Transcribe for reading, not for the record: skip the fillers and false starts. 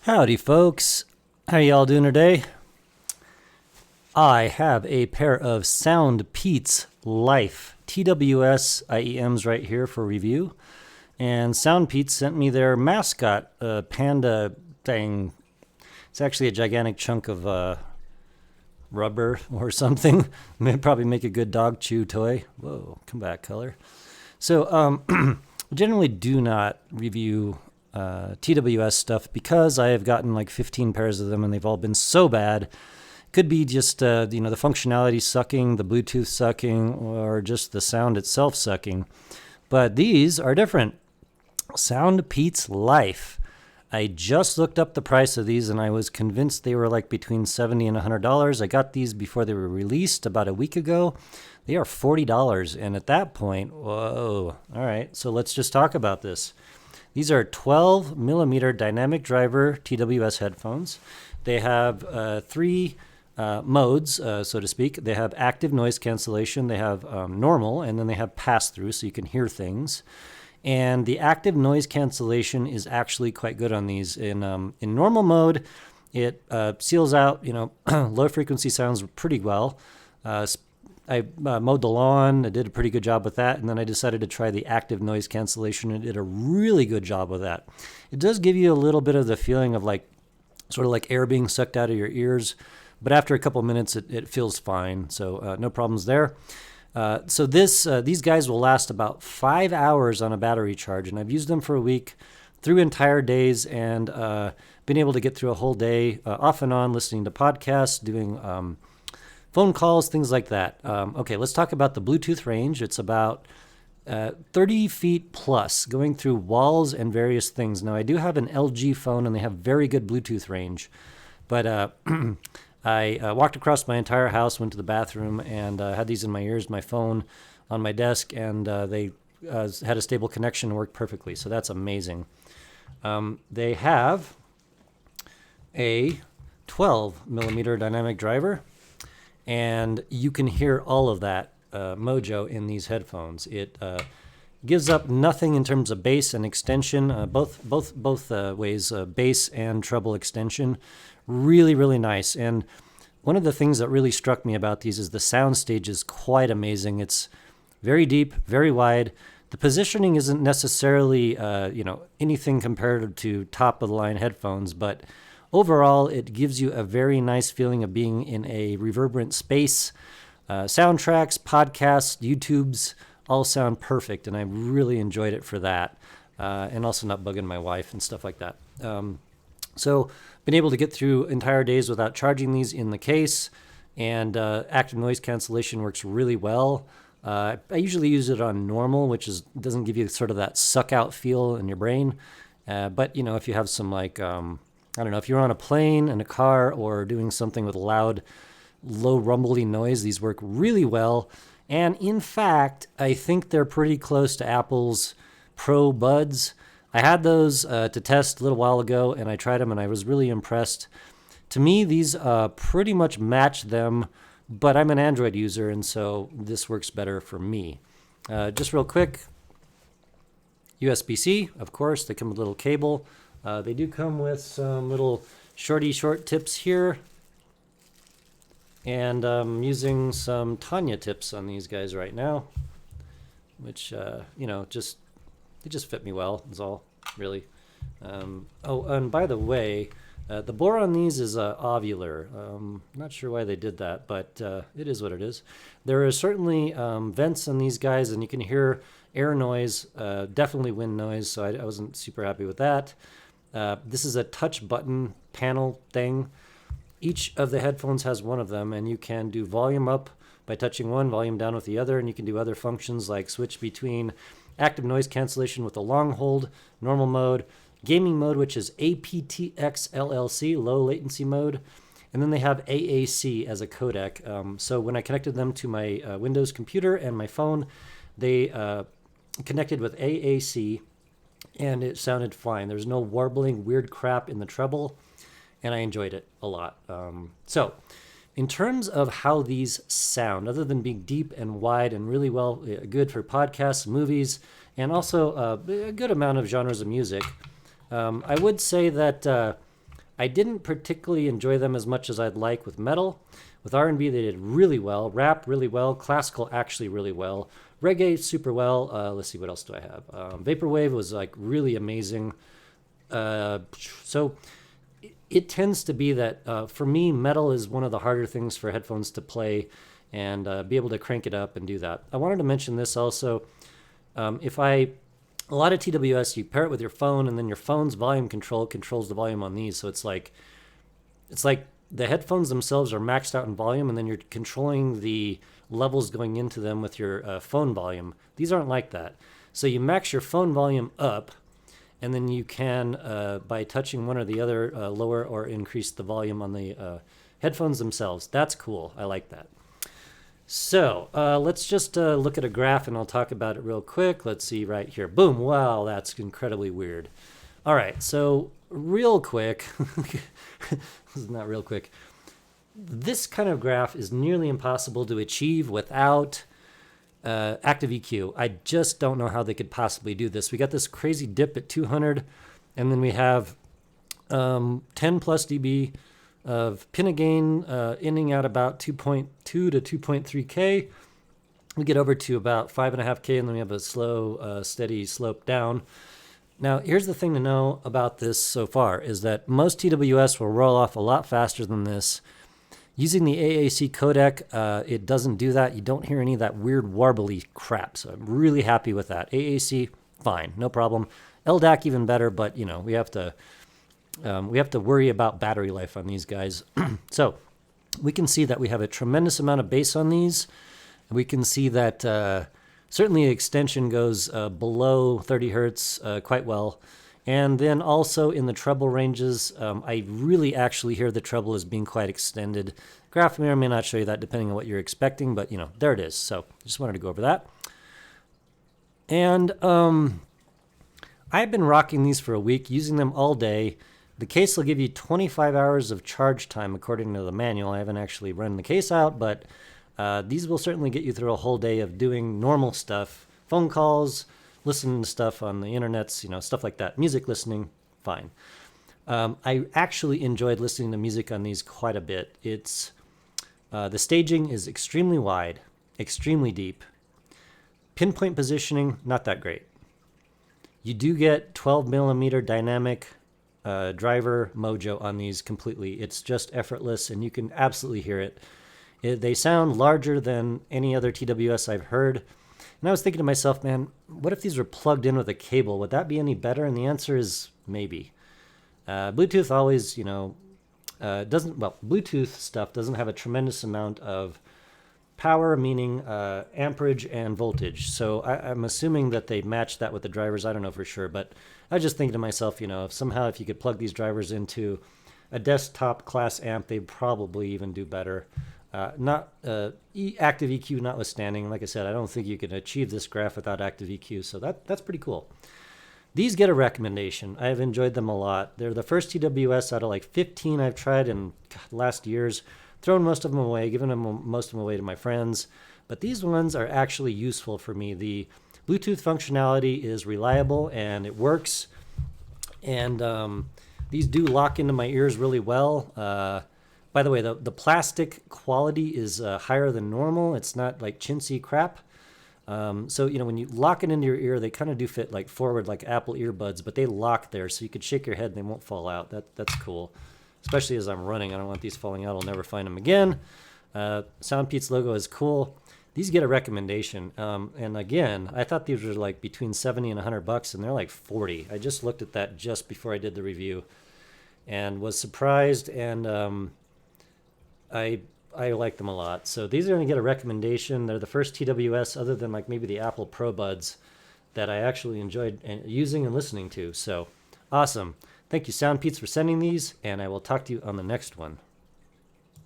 Howdy, folks. How y'all doing today? I have a pair of Soundpeats Life TWS IEMs right here for review. And Soundpeats sent me their mascot, panda thing. It's actually a gigantic chunk of rubber or something. Probably make a good dog chew toy. Whoa, come back, color. So, generally do not review TWS stuff because I have gotten like 15 pairs of them and they've all been so bad. Could be just the functionality sucking, the Bluetooth sucking, or just the sound itself sucking. But these are different. Soundpeats Life. I just looked up the price of these and I was convinced they were like between $70 and $100. I got these before they were released about a week ago. They are $40. And at that point, whoa. All right, so let's just talk about this. These are 12 millimeter dynamic driver TWS headphones. They have three modes, so to speak. They have active noise cancellation, they have normal, and then they have pass-through, so you can hear things. And the active noise cancellation is actually quite good on these. In normal mode, it seals out low frequency sounds pretty well. I mowed the lawn. I did a pretty good job with that. And then I decided to try the active noise cancellation and did a really good job with that. It does give you a little bit of the feeling of sort of like air being sucked out of your ears. But after a couple minutes, it feels fine. So no problems there. So these guys will last about 5 hours on a battery charge. And I've used them for a week through entire days and been able to get through a whole day off and on listening to podcasts, doing phone calls, things like that. Okay, let's talk about the Bluetooth range. It's about 30 feet plus, going through walls and various things. Now, I do have an LG phone, and they have very good Bluetooth range. But I walked across my entire house, went to the bathroom, and had these in my ears, my phone on my desk, and they had a stable connection and worked perfectly. So that's amazing. They have a 12 millimeter dynamic driver. And you can hear all of that mojo in these headphones. It gives up nothing in terms of bass and extension, both ways, bass and treble extension. Really, really nice. And one of the things that really struck me about these is the Soundstage is quite amazing. It's very deep, very wide. The positioning isn't necessarily anything compared to top of the line headphones, but overall, it gives you a very nice feeling of being in a reverberant space. Soundtracks, podcasts, YouTubes all sound perfect, and I really enjoyed it for that. And also not bugging my wife and stuff like that. So been able to get through entire days without charging these in the case, and active noise cancellation works really well. I usually use it on normal, which doesn't give you sort of that suck out feel in your brain. But if you have some I don't know, if you're on a plane, in a car, or doing something with loud, low rumbling noise, these work really well. And in fact, I think they're pretty close to Apple's Pro Buds. I had those to test a little while ago, and I tried them, and I was really impressed. To me, these pretty much match them, but I'm an Android user, and so this works better for me. Just real quick, USB-C, of course. They come with a little cable. They do come with some little short tips here. And I'm using some Tanya tips on these guys right now, which, they just fit me well, is all, really. And by the way, the bore on these is ovular. Not sure why they did that, but it is what it is. There are certainly vents on these guys, and you can hear air noise, definitely wind noise, so I wasn't super happy with that. This is a touch button panel thing. Each of the headphones has one of them, and you can do volume up by touching one, volume down with the other, and you can do other functions like switch between active noise cancellation with a long hold, normal mode, gaming mode, which is aptX LLC, low latency mode, and then they have AAC as a codec. So when I connected them to my Windows computer and my phone, they connected with AAC, and it sounded fine. There's no warbling, weird crap in the treble, and I enjoyed it a lot. So in terms of how these sound, other than being deep and wide and really well, good for podcasts, movies, and also a good amount of genres of music, I would say that I didn't particularly enjoy them as much as I'd like with metal. With R&B, they did really well. Rap, really well. Classical, actually really well. Reggae, super well. Let's see, what else do I have? Vaporwave was like really amazing. So it tends to be that for me, metal is one of the harder things for headphones to play and be able to crank it up and do that. I wanted to mention this also. A lot of TWS, you pair it with your phone, and then your phone's volume control controls the volume on these. So it's like the headphones themselves are maxed out in volume, and then you're controlling the levels going into them with your phone volume. These aren't like that. So you max your phone volume up, and then you can, by touching one or the other, lower or increase the volume on the headphones themselves. That's cool. I like that. So let's just look at a graph, and I'll talk about it real quick. Let's see right here. Boom. Wow, that's incredibly weird. All right, so real quick, this is not real quick. This kind of graph is nearly impossible to achieve without active EQ. I just don't know how they could possibly do this. We got this crazy dip at 200, and then we have 10 plus dB of pin gain, ending at about 2.2 to 2.3K. We get over to about 5.5K, and then we have a slow, steady slope down. Now, here's the thing to know about this so far, is that most TWS will roll off a lot faster than this. Using the AAC codec, it doesn't do that. You don't hear any of that weird warbly crap, so I'm really happy with that. AAC, fine, no problem. LDAC, even better, but, you know, we have to worry about battery life on these guys. So we can see that we have a tremendous amount of bass on these. We can see that certainly extension goes below 30 hertz quite well. And then also in the treble ranges, I really actually hear the treble as being quite extended. Graphometer may not show you that depending on what you're expecting, but you know, there it is. So just wanted to go over that. And I've been rocking these for a week, using them all day. The case will give you 25 hours of charge time according to the manual. I haven't actually run the case out, but these will certainly get you through a whole day of doing normal stuff, phone calls, listening to stuff on the internets, you know, stuff like that. Music listening, fine. I actually enjoyed listening to music on these quite a bit. It's the staging is extremely wide, extremely deep. Pinpoint positioning, not that great. You do get 12 millimeter dynamic driver mojo on these completely. It's just effortless, and you can absolutely hear it. They sound larger than any other TWS I've heard. And I was thinking to myself, man, what if these were plugged in with a cable? Would that be any better? And the answer is maybe. Bluetooth always, you know, Bluetooth stuff doesn't have a tremendous amount of power, meaning amperage and voltage. So I'm assuming that they match that with the drivers. I don't know for sure, but I was just thinking to myself, you know, if you could plug these drivers into a desktop class amp, they'd probably even do better. Active EQ notwithstanding, like I said, I don't think you can achieve this graph without active EQ, so that's pretty cool. These get a recommendation. I have enjoyed them a lot. They're the first TWS out of like 15 I've tried in last years. Thrown most of them away, given most of them away to my friends. But these ones are actually useful for me. The Bluetooth functionality is reliable and it works. And these do lock into my ears really well. By the way, the plastic quality is higher than normal. It's not like chintzy crap. So, you know, when you lock it into your ear, they kind of do fit like forward like Apple earbuds, but they lock there so you could shake your head and they won't fall out. That's cool. Especially as I'm running. I don't want these falling out. I'll never find them again. Soundpeats logo is cool. These get a recommendation. And again, I thought these were like between 70 and $100, and they're like 40. I just looked at that just before I did the review and was surprised, and I like them a lot. So these are going to get a recommendation. They're the first TWS, other than like maybe the Apple Pro Buds, that I actually enjoyed using and listening to. So awesome. Thank you, Soundpeats, for sending these, and I will talk to you on the next one.